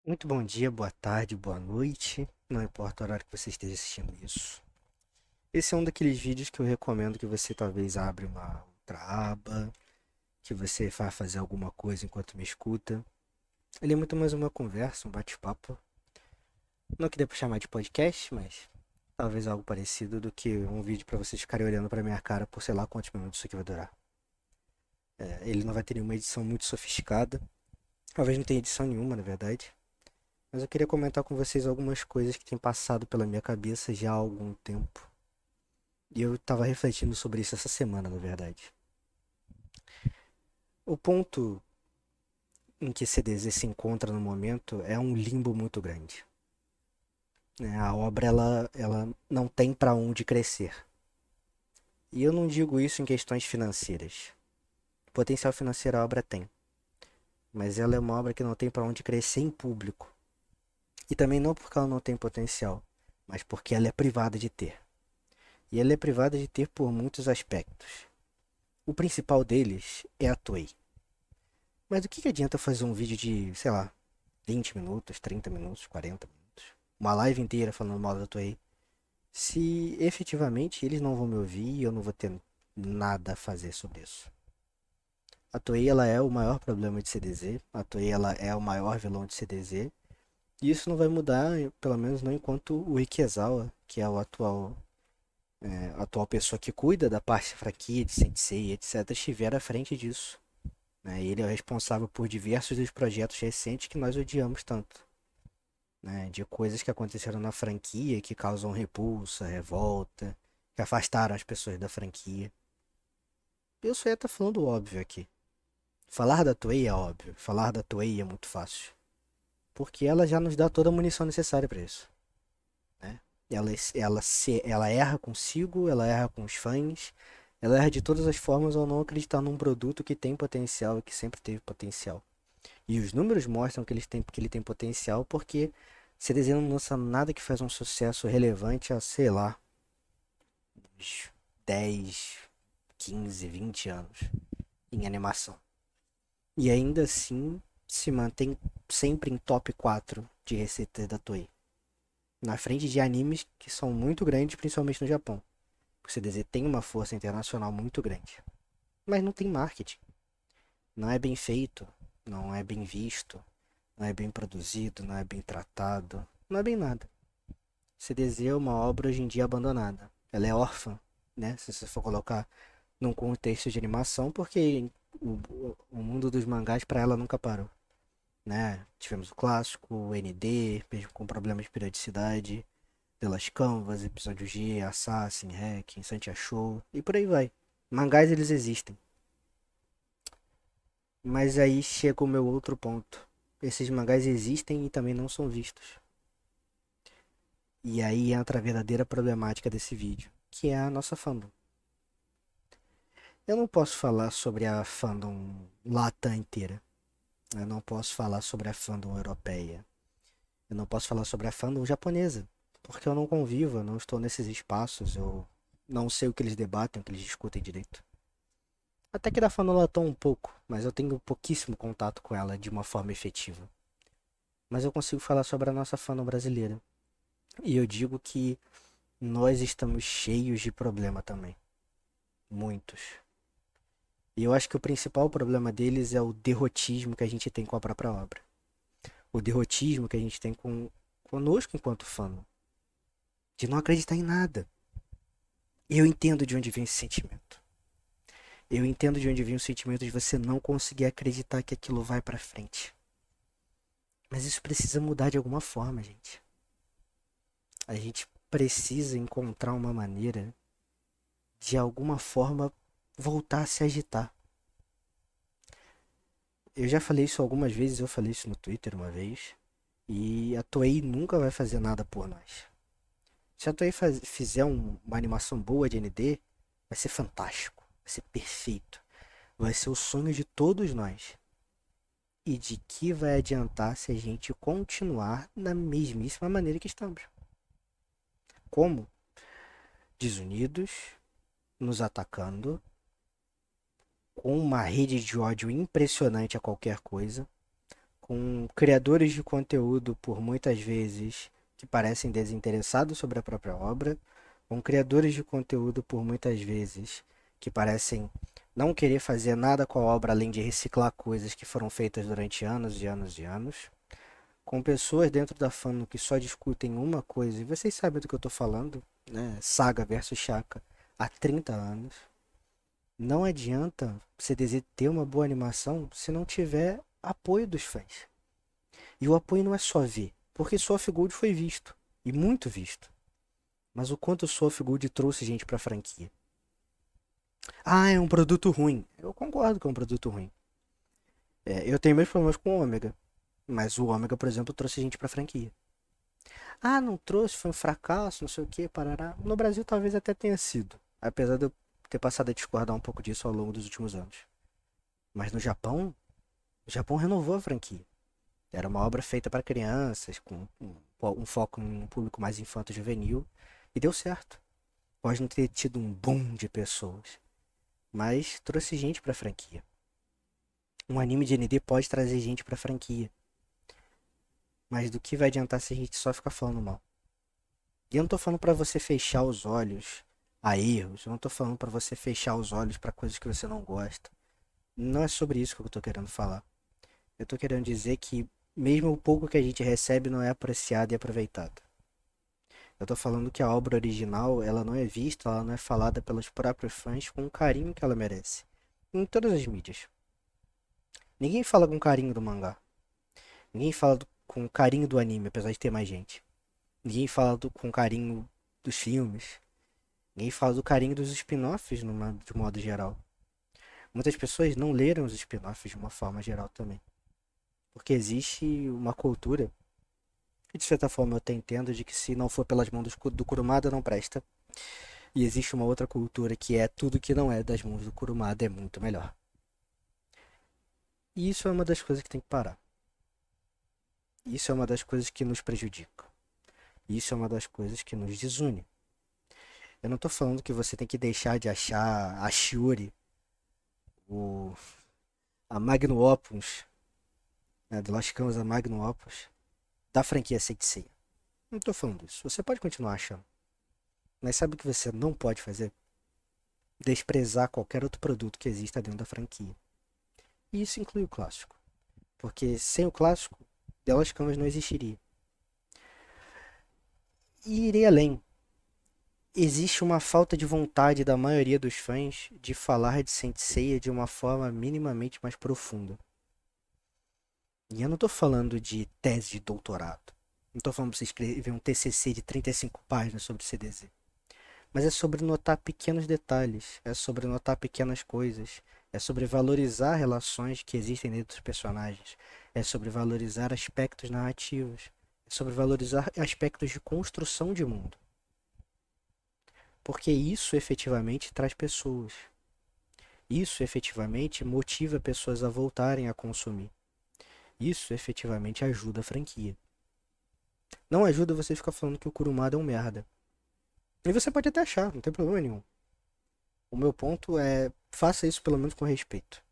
Muito bom dia, boa tarde, boa noite. Não importa o horário que você esteja assistindo isso. Esse é um daqueles vídeos que eu recomendo que você talvez abra uma outra aba, que você vá fazer alguma coisa enquanto me escuta. Ele é muito mais uma conversa, um bate-papo. Não que dê pra chamar de podcast, mas talvez algo parecido do que um vídeo pra vocês ficarem olhando pra minha cara por sei lá quantos minutos isso aqui vai durar. Ele não vai ter nenhuma edição muito sofisticada. Talvez não tenha edição nenhuma, na verdade. Mas eu queria comentar com vocês algumas coisas que têm passado pela minha cabeça já há algum tempo. E eu estava refletindo sobre isso essa semana, na verdade. O ponto em que CDZ se encontra no momento é um limbo muito grande, né? A obra ela não tem para onde crescer. E eu não digo isso em questões financeiras. Potencial financeiro a obra tem, mas ela é uma obra que não tem para onde crescer em público. E também não porque ela não tem potencial, mas porque ela é privada de ter. E ela é privada de ter por muitos aspectos. O principal deles é a Toei. Mas o que adianta fazer um vídeo de, sei lá, 20 minutos, 30 minutos, 40 minutos, uma live inteira falando mal da Toei, se efetivamente eles não vão me ouvir e eu não vou ter nada a fazer sobre isso? A Toei ela é o maior problema de CDZ, a Toei ela é o maior vilão de CDZ, e isso não vai mudar, pelo menos não enquanto o Ikezawa, que é o atual pessoa que cuida da parte da franquia, de Sensei, etc., estiver à frente disso, né? Ele é o responsável por diversos dos projetos recentes que nós odiamos tanto, né? De coisas que aconteceram na franquia que causam repulsa, revolta, que afastaram as pessoas da franquia. Eu só ia estar falando óbvio aqui. Falar da Toei é óbvio, falar da Toei é muito fácil, porque ela já nos dá toda a munição necessária para isso, né? Ela erra consigo, ela erra com os fãs, ela erra de todas as formas ao não acreditar num produto que tem potencial e que sempre teve potencial. E os números mostram que ele tem potencial porque CDZ não lança nada que faz um sucesso relevante há, sei lá, uns 10, 15, 20 anos em animação. E ainda assim se mantém sempre em top 4 de receitas da Toei. Na frente de animes que são muito grandes, principalmente no Japão. O CDZ tem uma força internacional muito grande. Mas não tem marketing. Não é bem feito, não é bem visto, não é bem produzido, não é bem tratado, não é bem nada. CDZ é uma obra hoje em dia abandonada. Ela é órfã, né? Se você for colocar num contexto de animação, porque o mundo dos mangás para ela nunca parou, né? Tivemos o clássico, o ND, mesmo com problemas de periodicidade, The Last Canvas, Episódio G, Assassin, Hacking, Santia Show e por aí vai. Mangás eles existem. Mas aí chega o meu outro ponto. Esses mangás existem e também não são vistos. E aí entra a verdadeira problemática desse vídeo, que é a nossa fandom. Eu não posso falar sobre a fandom lata inteira. Eu não posso falar sobre a fandom europeia. Eu não posso falar sobre a fandom japonesa. Porque eu não convivo, eu não estou nesses espaços, eu não sei o que eles debatem, o que eles discutem direito. Até que da fandom latão um pouco, mas eu tenho pouquíssimo contato com ela de uma forma efetiva. Mas eu consigo falar sobre a nossa fandom brasileira. E eu digo que nós estamos cheios de problema também. Muitos. E eu acho que o principal problema deles é o derrotismo que a gente tem com a própria obra. O derrotismo que a gente tem conosco enquanto fã. De não acreditar em nada. E eu entendo de onde vem esse sentimento. Eu entendo de onde vem o sentimento de você não conseguir acreditar que aquilo vai pra frente. Mas isso precisa mudar de alguma forma, gente. A gente precisa encontrar uma maneira de alguma forma voltar a se agitar. Eu já falei isso algumas vezes, eu falei isso no Twitter uma vez, e a Toei nunca vai fazer nada por nós. Se a Toei fizer uma animação boa de ND, vai ser fantástico, vai ser perfeito, vai ser o sonho de todos nós. E de que vai adiantar se a gente continuar da mesmíssima maneira que estamos? Como? Desunidos, nos atacando, com uma rede de ódio impressionante a qualquer coisa, com criadores de conteúdo por muitas vezes que parecem desinteressados sobre a própria obra, com criadores de conteúdo por muitas vezes que parecem não querer fazer nada com a obra além de reciclar coisas que foram feitas durante anos e anos e anos, com pessoas dentro da fandom que só discutem uma coisa, e vocês sabem do que eu tô falando, né? Saga versus Shaka, há 30 anos. Não adianta você ter uma boa animação se não tiver apoio dos fãs. E o apoio não é só ver, porque Soul of Gold foi visto, e muito visto. Mas o quanto o Soul of Gold trouxe gente pra franquia. Ah, é um produto ruim. Eu concordo que é um produto ruim. Eu tenho meus problemas com o Ômega, mas o Ômega, por exemplo, trouxe gente pra franquia. Ah, não trouxe, foi um fracasso, não sei o que, parará. No Brasil talvez até tenha sido, apesar de eu ter passado a discordar um pouco disso ao longo dos últimos anos. Mas no Japão, o Japão renovou a franquia. Era uma obra feita para crianças, com um foco em um público mais infanto-juvenil, e deu certo. Pode não ter tido um boom de pessoas, mas trouxe gente para a franquia. Um anime de ND pode trazer gente para a franquia, mas do que vai adiantar se a gente só ficar falando mal? E eu não tô falando para você fechar os olhos a erros, eu não tô falando para você fechar os olhos para coisas que você não gosta. Não é sobre isso que eu tô querendo falar. Eu tô querendo dizer que mesmo o pouco que a gente recebe não é apreciado e aproveitado. Eu tô falando que a obra original, ela não é vista, ela não é falada pelos próprios fãs com o carinho que ela merece. Em todas as mídias. Ninguém fala com carinho do mangá. Ninguém fala com carinho do anime, apesar de ter mais gente. Ninguém fala com carinho dos filmes. Ninguém fala do carinho dos spin-offs de modo geral. Muitas pessoas não leram os spin-offs de uma forma geral também. Porque existe uma cultura, e de certa forma eu até entendo, de que se não for pelas mãos do Kurumada não presta. E existe uma outra cultura que é tudo que não é das mãos do Kurumada é muito melhor. E isso é uma das coisas que tem que parar. Isso é uma das coisas que nos prejudica. Isso é uma das coisas que nos desune. Eu não tô falando que você tem que deixar de achar a Shiori, o, a Magnum Opus, né, do Lost Canvas, a Magnum Opus, da franquia Saint Seiya. Não tô falando isso. Você pode continuar achando. Mas sabe o que você não pode fazer? Desprezar qualquer outro produto que exista dentro da franquia. E isso inclui o clássico. Porque sem o clássico, The Lost Canvas não existiria. E irei além. Existe uma falta de vontade da maioria dos fãs de falar de Saint Seiya de uma forma minimamente mais profunda. E eu não tô falando de tese de doutorado. Não tô falando pra você escrever um TCC de 35 páginas sobre CDZ. Mas é sobre notar pequenos detalhes, é sobre notar pequenas coisas, é sobre valorizar relações que existem dentro dos personagens, é sobre valorizar aspectos narrativos, é sobre valorizar aspectos de construção de mundo. Porque isso efetivamente traz pessoas. Isso efetivamente motiva pessoas a voltarem a consumir. Isso efetivamente ajuda a franquia. Não ajuda você ficar falando que o Kurumada é um merda. E você pode até achar, não tem problema nenhum. O meu ponto é, faça isso pelo menos com respeito.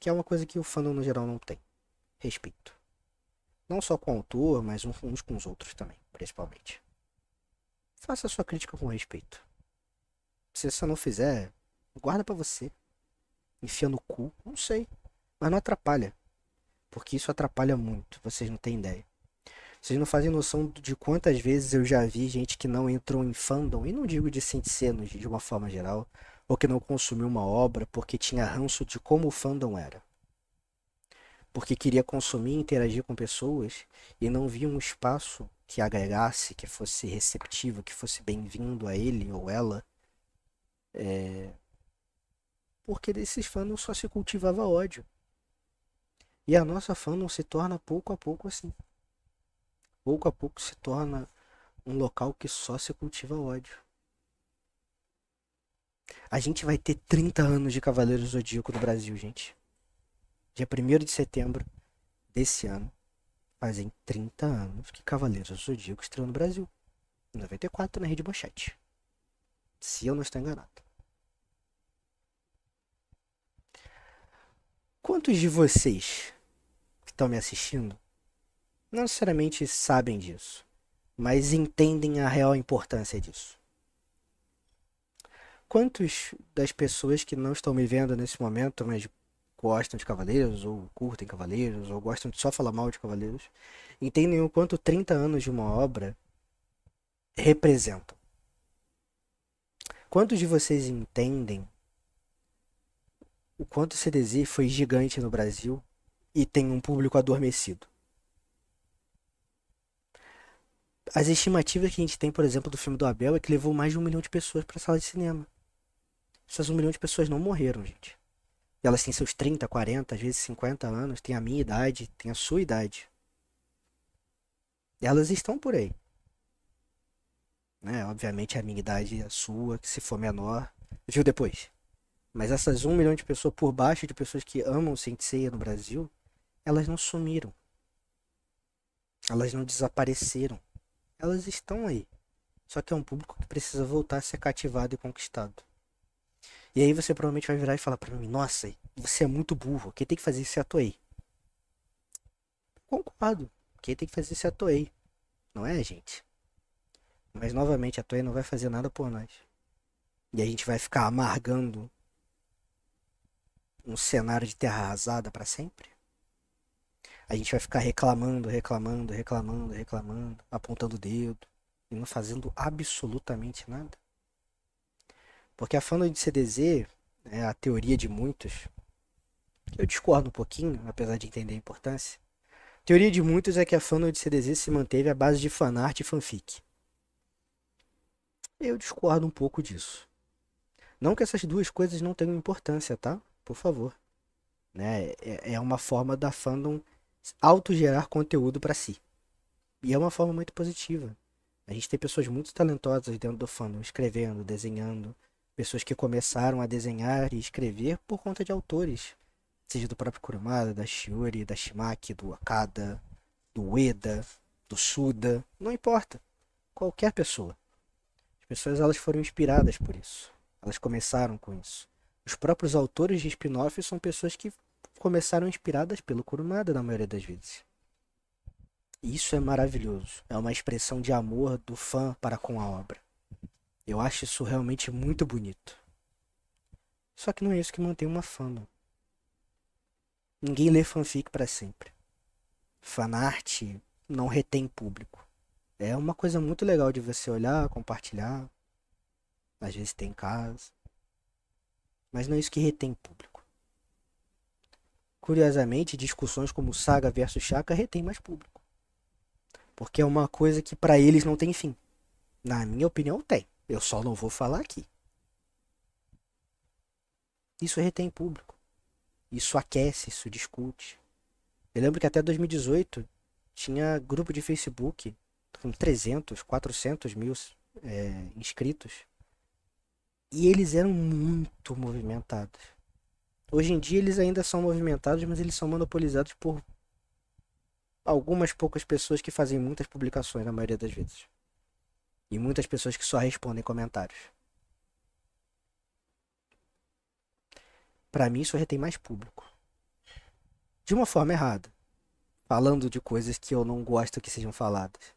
Que é uma coisa que o fandom no geral não tem. Respeito. Não só com o autor, mas uns com os outros também, principalmente. Faça a sua crítica com respeito. Se você não fizer, guarda pra você. Enfia no cu, não sei. Mas não atrapalha. Porque isso atrapalha muito, vocês não têm ideia. Vocês não fazem noção de quantas vezes eu já vi gente que não entrou em fandom, e não digo de sensenos de uma forma geral, ou que não consumiu uma obra porque tinha ranço de como o fandom era. Porque queria consumir e interagir com pessoas e não via um espaço que agregasse, que fosse receptivo, que fosse bem-vindo a ele ou ela. Porque desses fandoms só se cultivava ódio. E a nossa fandom se torna pouco a pouco assim. Pouco a pouco se torna um local que só se cultiva ódio. A gente vai ter 30 anos de Cavaleiros do Zodíaco no Brasil, gente. Dia 1º de setembro desse ano, fazem 30 anos que Cavaleiros do Zodíaco estreou no Brasil. Em 94, na Rede Manchete. Se eu não estou enganado. Quantos de vocês estão me assistindo não necessariamente sabem disso, mas entendem a real importância disso. Quantos das pessoas que não estão me vendo nesse momento, mas gostam de Cavaleiros, ou curtem Cavaleiros, ou gostam de só falar mal de Cavaleiros, entendem o quanto 30 anos de uma obra representam? Quantos de vocês entendem o quanto o CDZ foi gigante no Brasil e tem um público adormecido? As estimativas que a gente tem, por exemplo, do filme do Abel é que levou mais de 1 milhão de pessoas para a sala de cinema. Essas 1 milhão de pessoas não morreram, gente. E elas têm seus 30, 40, às vezes 50 anos, têm a minha idade, têm a sua idade. E elas estão por aí. Né? Obviamente a minha idade é a sua, que se for menor, viu depois. Mas essas 1 milhão de pessoas por baixo de pessoas que amam Saint Seiya no Brasil, elas não sumiram. Elas não desapareceram. Elas estão aí. Só que é um público que precisa voltar a ser cativado e conquistado. E aí você provavelmente vai virar e falar pra mim, nossa, você é muito burro, quem tem que fazer isso é a Toei. Concordo, quem tem que fazer isso é a Toei. Não é, gente? Mas novamente a Toei não vai fazer nada por nós. E a gente vai ficar amargando um cenário de terra arrasada pra sempre? A gente vai ficar reclamando, reclamando, reclamando, reclamando, apontando o dedo e não fazendo absolutamente nada? Porque a fandom de CDZ, a teoria de muitos, eu discordo um pouquinho, apesar de entender a importância. A teoria de muitos é que a fandom de CDZ se manteve à base de fanart e fanfic. Eu discordo um pouco disso. Não que essas duas coisas não tenham importância, tá? Por favor. Né? É uma forma da fandom autogerar conteúdo para si. E é uma forma muito positiva. A gente tem pessoas muito talentosas dentro do fandom, escrevendo, desenhando. Pessoas que começaram a desenhar e escrever por conta de autores. Seja do próprio Kurumada, da Shiori, da Shimaki, do Akada, do Ueda, do Suda. Não importa. Qualquer pessoa. As pessoas elas foram inspiradas por isso. Elas começaram com isso. Os próprios autores de spin-off são pessoas que começaram inspiradas pelo Kurumada na maioria das vezes. E isso é maravilhoso. É uma expressão de amor do fã para com a obra. Eu acho isso realmente muito bonito. Só que não é isso que mantém uma fandom. Ninguém lê fanfic para sempre. Fanart não retém público. É uma coisa muito legal de você olhar, compartilhar. Às vezes tem casa. Mas não é isso que retém público. Curiosamente, discussões como Saga versus Shaka retém mais público. Porque é uma coisa que para eles não tem fim. Na minha opinião, tem. Eu só não vou falar aqui. Isso retém público. Isso aquece, isso discute. Eu lembro que até 2018 tinha grupo de Facebook com 300, 400 mil inscritos. E eles eram muito movimentados. Hoje em dia eles ainda são movimentados, mas eles são monopolizados por algumas poucas pessoas que fazem muitas publicações na maioria das vezes. E muitas pessoas que só respondem comentários. Pra mim isso retém mais público. De uma forma errada. Falando de coisas que eu não gosto que sejam faladas.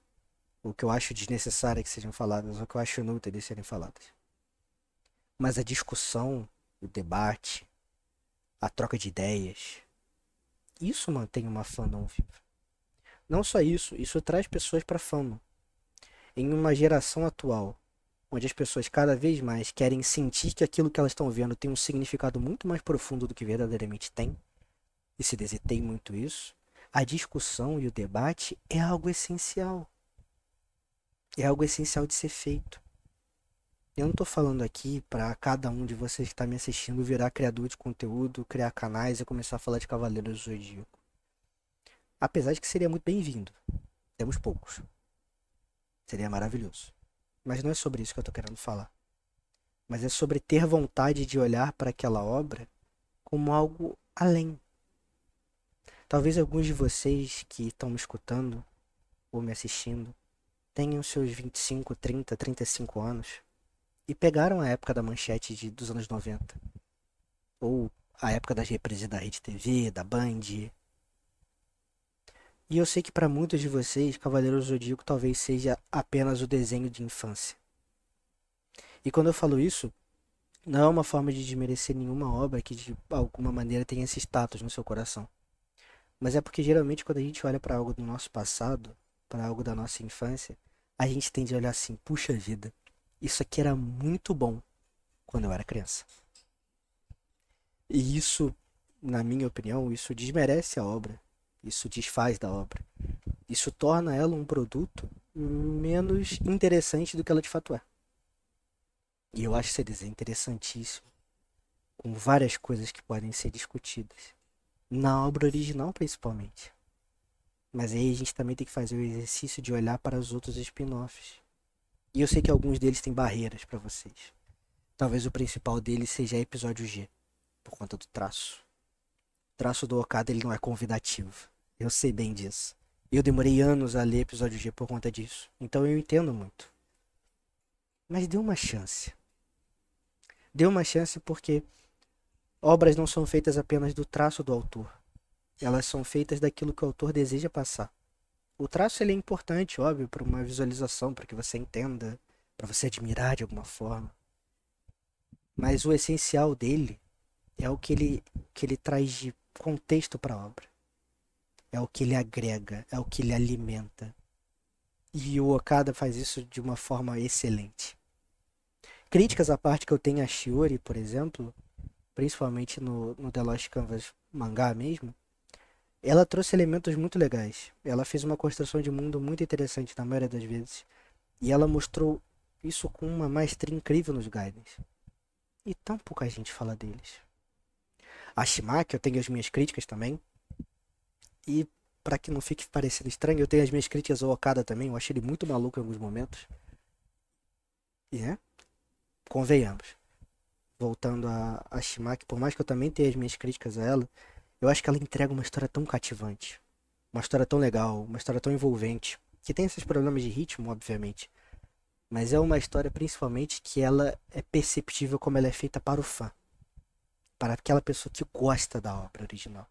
Ou que eu acho desnecessária que sejam faladas. Ou que eu acho inútil de serem faladas. Mas a discussão, o debate, a troca de ideias, isso mantém uma fandom viva. Não só isso, isso traz pessoas para a fandom. Em uma geração atual, onde as pessoas cada vez mais querem sentir que aquilo que elas estão vendo tem um significado muito mais profundo do que verdadeiramente tem, e se desetei muito isso, a discussão e o debate é algo essencial. É algo essencial de ser feito. Eu não estou falando aqui para cada um de vocês que está me assistindo virar criador de conteúdo, criar canais e começar a falar de Cavaleiros do Zodíaco. Apesar de que seria muito bem-vindo. Temos poucos. Seria maravilhoso. Mas não é sobre isso que eu estou querendo falar. Mas é sobre ter vontade de olhar para aquela obra como algo além. Talvez alguns de vocês que estão me escutando ou me assistindo tenham seus 25, 30, 35 anos e pegaram a época da manchete dos anos 90. Ou a época das reprises da Rede TV, da Band. E eu sei que para muitos de vocês, Cavaleiros do Zodíaco talvez seja apenas o desenho de infância. E quando eu falo isso, não é uma forma de desmerecer nenhuma obra que de alguma maneira tenha esse status no seu coração. Mas é porque geralmente quando a gente olha para algo do nosso passado, para algo da nossa infância, a gente tende a olhar assim, puxa vida, isso aqui era muito bom quando eu era criança. E isso, na minha opinião, isso desmerece a obra. Isso desfaz da obra. Isso torna ela um produto menos interessante do que ela de fato é. E eu acho esse desenho interessantíssimo, com várias coisas que podem ser discutidas. Na obra original, principalmente. Mas aí a gente também tem que fazer o exercício de olhar para os outros spin-offs. E eu sei que alguns deles têm barreiras para vocês. Talvez o principal deles seja episódio G, por conta do traço. O traço do Okada ele não é convidativo. Eu sei bem disso. Eu demorei anos a ler episódio G por conta disso. Então eu entendo muito. Mas dê uma chance. Dê uma chance porque obras não são feitas apenas do traço do autor. Elas são feitas daquilo que o autor deseja passar. O traço ele é importante, óbvio, para uma visualização, para que você entenda, para você admirar de alguma forma. Mas o essencial dele é o que ele traz de contexto para a obra. É o que ele agrega, é o que ele alimenta. E o Okada faz isso de uma forma excelente. Críticas à parte que eu tenho a Shiori, por exemplo, principalmente no The Lost Canvas mangá mesmo, ela trouxe elementos muito legais. Ela fez uma construção de mundo muito interessante na maioria das vezes. E ela mostrou isso com uma maestria incrível nos Gaidens. E tão pouca gente fala deles. A Shimaki, eu tenho as minhas críticas também. E para que não fique parecendo estranho, eu tenho as minhas críticas ao Okada também. Eu achei ele muito maluco em alguns momentos. E né? Convenhamos. Voltando a Shimaki, por mais que eu também tenha as minhas críticas a ela, eu acho que ela entrega uma história tão cativante. Uma história tão legal, uma história tão envolvente. Que tem esses problemas de ritmo, obviamente. Mas é uma história principalmente que ela é perceptível como ela é feita para o fã. Para aquela pessoa que gosta da obra original.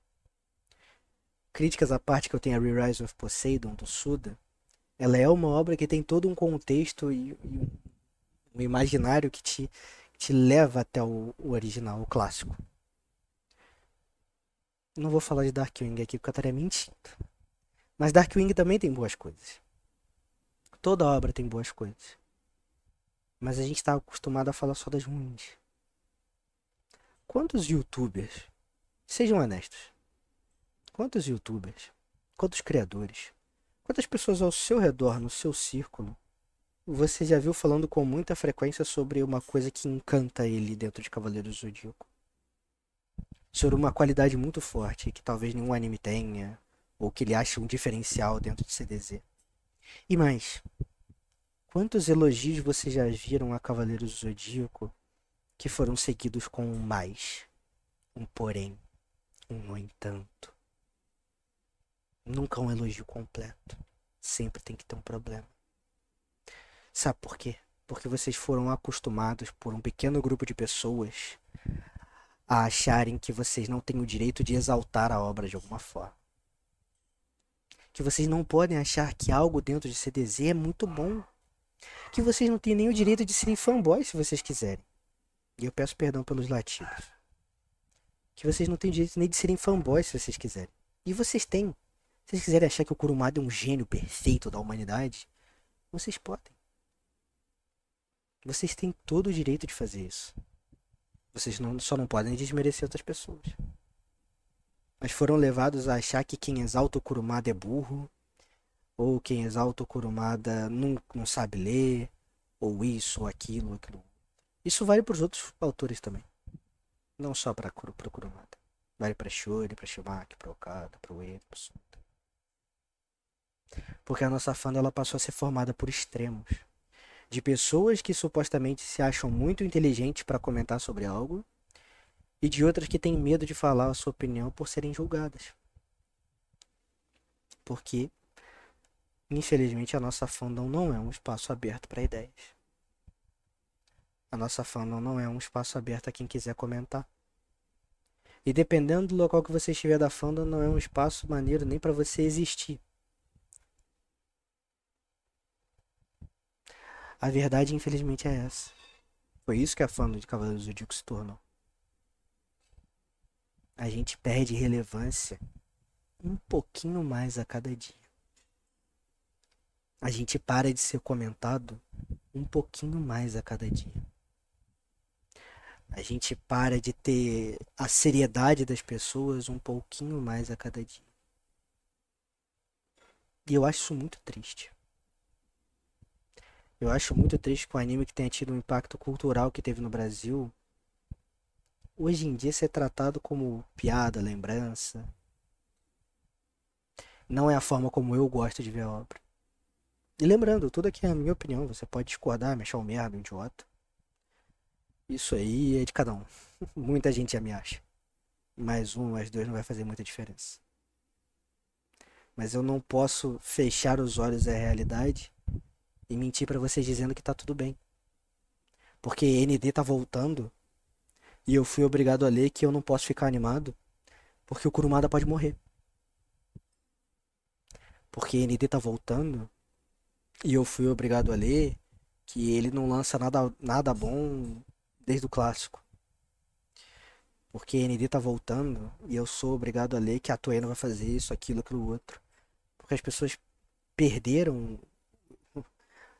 Críticas à parte que eu tenho a Re-Rise of Poseidon, do Suda, ela é uma obra que tem todo um contexto e um imaginário que te leva até o original, o clássico. Não vou falar de Darkwing aqui porque eu estaria mentindo. Mas Darkwing também tem boas coisas. Toda obra tem boas coisas. Mas a gente está acostumado a falar só das ruins. Quantos youtubers, sejam honestos, quantos youtubers, quantos criadores, quantas pessoas ao seu redor, no seu círculo, você já viu falando com muita frequência sobre uma coisa que encanta ele dentro de Cavaleiros do Zodíaco? Sobre uma qualidade muito forte que talvez nenhum anime tenha, ou que ele ache um diferencial dentro de CDZ. E mais, quantos elogios vocês já viram a Cavaleiros do Zodíaco que foram seguidos com um mais, um porém, um no entanto? Nunca um elogio completo. Sempre tem que ter um problema. Sabe por quê? Porque vocês foram acostumados por um pequeno grupo de pessoas a acharem que vocês não têm o direito de exaltar a obra de alguma forma. Que vocês não podem achar que algo dentro de CDZ é muito bom. Que vocês não têm nem o direito de serem fanboys se vocês quiserem. E eu peço perdão pelos latidos. Que vocês não têm direito nem de serem fanboys se vocês quiserem. E vocês têm. Se vocês quiserem achar que o Kurumada é um gênio perfeito da humanidade, vocês podem. Vocês têm todo o direito de fazer isso. Vocês só não podem desmerecer outras pessoas. Mas foram levados a achar que quem exalta o Kurumada é burro, ou quem exalta o Kurumada não sabe ler, ou isso, ou aquilo, ou aquilo. Isso vale para os outros autores também. Não só para o Kurumada. Vale para Shiori, para Shimaki, para Okada, para Ueda, para Suda. Porque a nossa fã ela passou a ser formada por extremos. De pessoas que supostamente se acham muito inteligentes para comentar sobre algo, e de outras que têm medo de falar a sua opinião por serem julgadas. Porque, infelizmente, a nossa fandom não é um espaço aberto para ideias. A nossa fandom não é um espaço aberto a quem quiser comentar. E dependendo do local que você estiver da fandom, não é um espaço maneiro nem para você existir. A verdade, infelizmente, é essa. Foi isso que a fã de Cavaleiros do Zodíaco se tornou. A gente perde relevância um pouquinho mais a cada dia. A gente para de ser comentado um pouquinho mais a cada dia. A gente para de ter a seriedade das pessoas um pouquinho mais a cada dia. E eu acho isso muito triste. Eu acho muito triste que o anime que tenha tido um impacto cultural que teve no Brasil, hoje em dia ser tratado como piada, lembrança. Não é a forma como eu gosto de ver a obra. E lembrando, tudo aqui é a minha opinião. Você pode discordar, me achar um merda, um idiota. Isso aí é de cada um. Muita gente já me acha. Mais um, mais dois não vai fazer muita diferença. Mas eu não posso fechar os olhos à realidade e mentir pra vocês dizendo que tá tudo bem. Porque ND tá voltando e eu fui obrigado a ler que eu não posso ficar animado porque o Kurumada pode morrer. Porque ND tá voltando e eu fui obrigado a ler que ele não lança nada bom desde o clássico. Porque ND tá voltando e eu sou obrigado a ler que a Toei não vai fazer isso, aquilo outro. Porque as pessoas perderam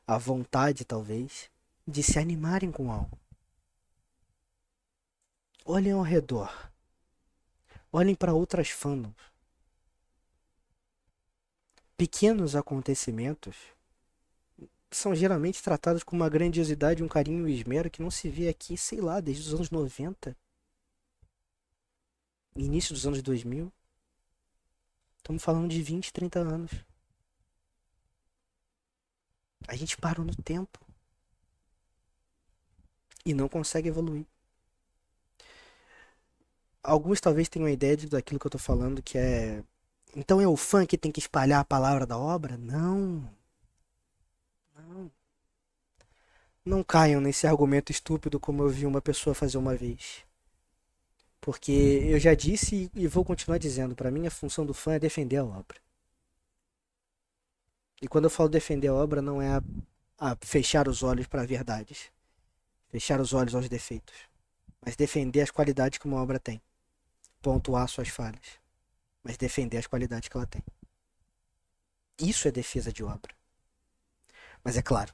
a vontade, talvez, de se animarem com algo. Olhem ao redor. Olhem para outras fandoms. Pequenos acontecimentos são geralmente tratados com uma grandiosidade, um carinho e um esmero que não se vê aqui, sei lá, desde os anos 90, início dos anos 2000. Estamos falando de 20, 30 anos. A gente parou no tempo e não consegue evoluir. Alguns talvez tenham a ideia daquilo que eu tô falando, que é. Então é o fã que tem que espalhar a palavra da obra? Não. Não. Não caiam nesse argumento estúpido como eu vi uma pessoa fazer uma vez. Porque eu já disse e vou continuar dizendo, para mim a função do fã é defender a obra. E quando eu falo defender a obra, não é a fechar os olhos para verdades, fechar os olhos aos defeitos, mas defender as qualidades que uma obra tem, pontuar suas falhas, mas defender as qualidades que ela tem. Isso é defesa de obra. Mas é claro,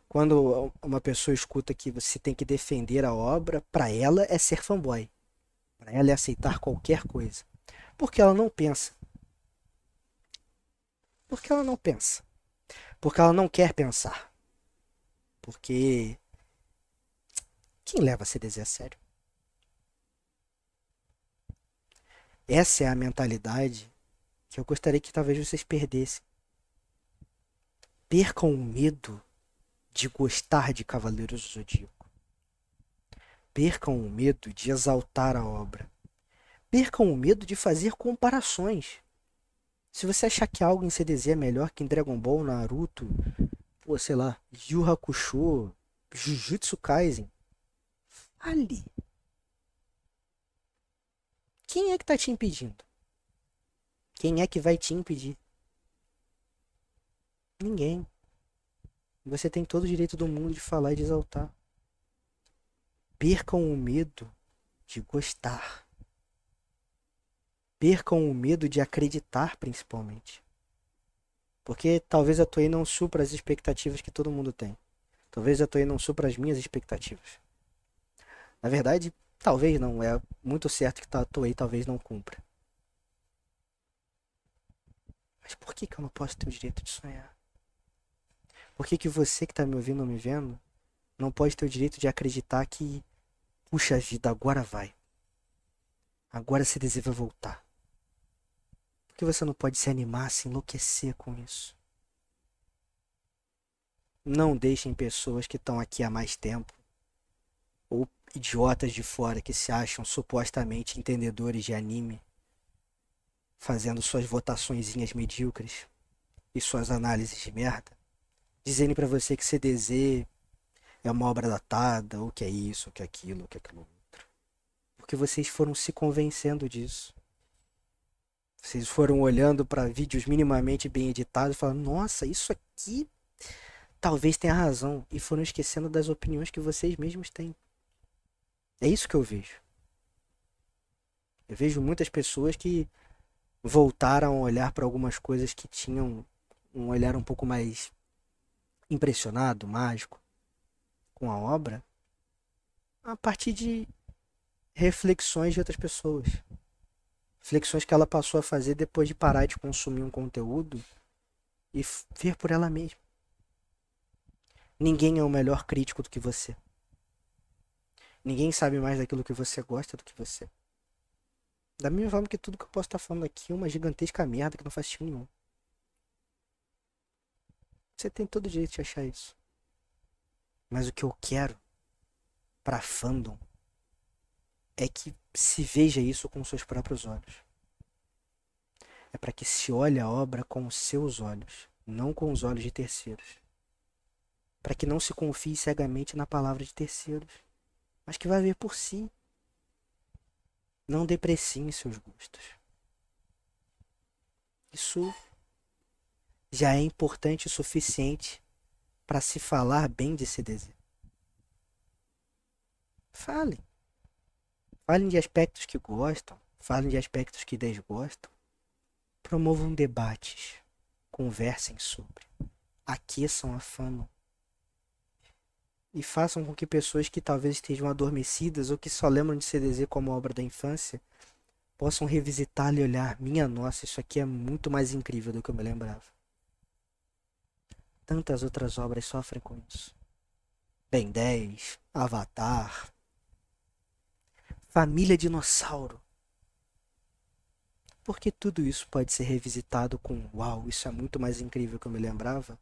quando uma pessoa escuta que você tem que defender a obra, para ela é ser fanboy. Para ela é aceitar qualquer coisa. Porque ela não pensa. Porque ela não pensa. Porque ela não quer pensar. Porque quem leva a CDZ a sério? Essa é a mentalidade que eu gostaria que talvez vocês perdessem. Percam o medo de gostar de Cavaleiros do Zodíaco. Percam o medo de exaltar a obra. Percam o medo de fazer comparações. Se você achar que algo em CDZ é melhor que em Dragon Ball, Naruto, pô, sei lá, Yu Hakusho, Jujutsu Kaisen, fale. Quem é que tá te impedindo? Quem é que vai te impedir? Ninguém. Você tem todo o direito do mundo de falar e de exaltar. Percam o medo de gostar. Percam o medo de acreditar, principalmente. Porque talvez a Toei não supra as expectativas que todo mundo tem. Talvez a Toei não supra as minhas expectativas. Na verdade, talvez não. É muito certo que a Toei talvez não cumpra. Mas por que eu não posso ter o direito de sonhar? Por que você que tá me ouvindo ou me vendo não pode ter o direito de acreditar que, puxa vida, agora vai. Agora se deseja voltar. Por que você não pode se animar, se enlouquecer com isso? Não deixem pessoas que estão aqui há mais tempo, ou idiotas de fora que se acham supostamente entendedores de anime, fazendo suas votaçõezinhas medíocres e suas análises de merda, dizendo pra você que CDZ é uma obra datada, ou que é isso, ou que é aquilo, ou que é aquilo outro. Porque vocês foram se convencendo disso. Vocês foram olhando para vídeos minimamente bem editados e falando, nossa, isso aqui talvez tenha razão e foram esquecendo das opiniões que vocês mesmos têm. É isso que eu vejo. Eu vejo muitas pessoas que voltaram a olhar para algumas coisas que tinham um olhar um pouco mais impressionado, mágico, com a obra, a partir de reflexões de outras pessoas. Reflexões que ela passou a fazer depois de parar de consumir um conteúdo e ver por ela mesma. Ninguém é o melhor crítico do que você. Ninguém sabe mais daquilo que você gosta do que você. Da mesma forma que tudo que eu posso estar falando aqui é uma gigantesca merda que não faz sentido nenhum. Você tem todo o direito de achar isso. Mas o que eu quero pra fandom é que se veja isso com seus próprios olhos. É para que se olhe a obra com os seus olhos, não com os olhos de terceiros. Para que não se confie cegamente na palavra de terceiros, mas que vai ver por si. Não depreciem seus gostos. Isso já é importante o suficiente para se falar bem de CDZ. Falem. Falem de aspectos que gostam, falem de aspectos que desgostam. Promovam debates, conversem sobre, aqueçam a fama. E façam com que pessoas que talvez estejam adormecidas ou que só lembram de CDZ como obra da infância possam revisitá-la e olhar, minha nossa, isso aqui é muito mais incrível do que eu me lembrava. Tantas outras obras sofrem com isso. Ben 10, Avatar, Família Dinossauro. Porque tudo isso pode ser revisitado com uau, isso é muito mais incrível que eu me lembrava.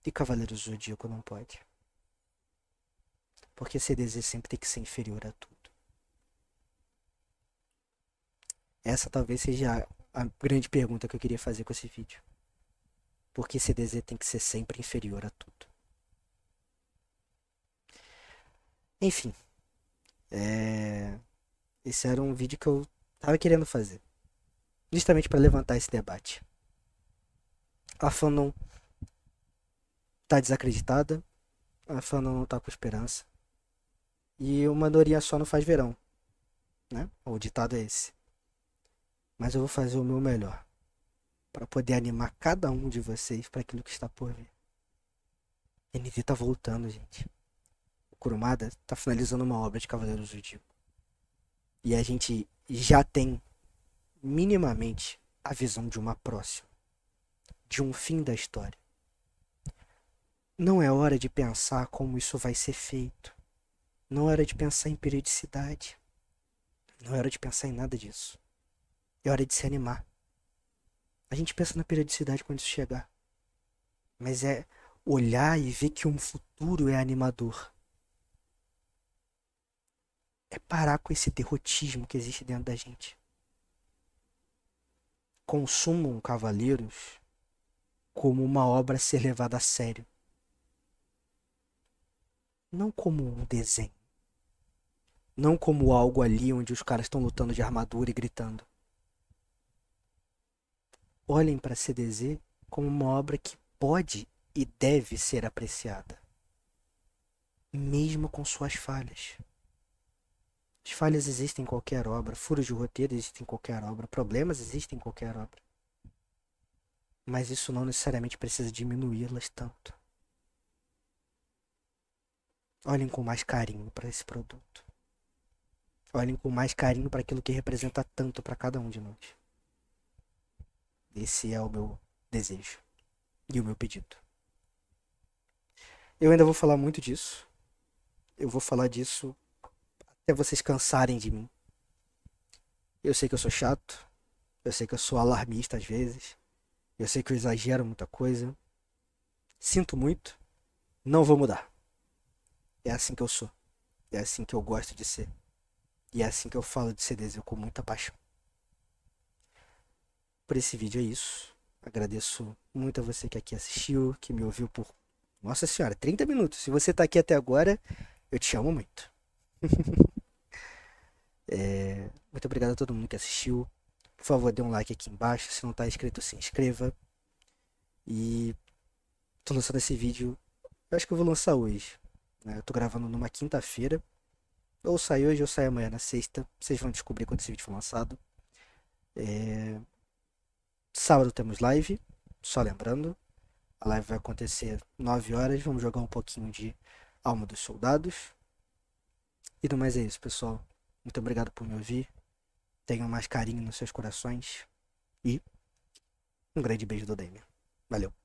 E Cavaleiros do Zodíaco não pode. Porque CDZ sempre tem que ser inferior a tudo. Essa talvez seja a grande pergunta que eu queria fazer com esse vídeo. Por que CDZ tem que ser sempre inferior a tudo? Enfim. Esse era um vídeo que eu tava querendo fazer. Justamente para levantar esse debate. A fandom tá desacreditada. A fandom não tá com esperança. E uma andorinha só não faz verão. Né? O ditado é esse. Mas eu vou fazer o meu melhor para poder animar cada um de vocês para aquilo que está por vir. NV tá voltando, gente. O Kurumada tá finalizando uma obra de Cavaleiros do Zodíaco. E a gente já tem minimamente a visão de uma próxima, de um fim da história. Não é hora de pensar como isso vai ser feito. Não é hora de pensar em periodicidade. Não é hora de pensar em nada disso. É hora de se animar. A gente pensa na periodicidade quando isso chegar. Mas é olhar e ver que um futuro é animador. É parar com esse derrotismo que existe dentro da gente. Consumam Cavaleiros como uma obra a ser levada a sério. Não como um desenho. Não como algo ali onde os caras estão lutando de armadura e gritando. Olhem para CDZ como uma obra que pode e deve ser apreciada. Mesmo com suas falhas. As falhas existem em qualquer obra, furos de roteiro existem em qualquer obra, problemas existem em qualquer obra. Mas isso não necessariamente precisa diminuí-las tanto. Olhem com mais carinho para esse produto. Olhem com mais carinho para aquilo que representa tanto para cada um de nós. Esse é o meu desejo e o meu pedido. Eu ainda vou falar muito disso. Eu vou falar disso até vocês cansarem de mim. Eu sei que eu sou chato. Eu sei que eu sou alarmista às vezes. Eu sei que eu exagero muita coisa. Sinto muito. Não vou mudar. É assim que eu sou. É assim que eu gosto de ser. E é assim que eu falo de CDZ com muita paixão. Por esse vídeo é isso. Agradeço muito a você que aqui assistiu, que me ouviu por... Nossa senhora, 30 minutos. Se você tá aqui até agora, eu te amo muito. Muito obrigado a todo mundo que assistiu. Por favor, dê um like aqui embaixo. Se não tá inscrito, se inscreva. E tô lançando esse vídeo Eu acho que eu vou lançar hoje. Né? Eu tô gravando numa quinta-feira. Ou sai hoje ou sai amanhã na sexta. Vocês vão descobrir quando esse vídeo for lançado. É, sábado temos live. Só lembrando. A live vai acontecer 9 horas. Vamos jogar um pouquinho de Alma dos Soldados. E no mais é isso, pessoal. Muito obrigado por me ouvir. Tenham mais carinho nos seus corações. E um grande beijo do Damian. Valeu.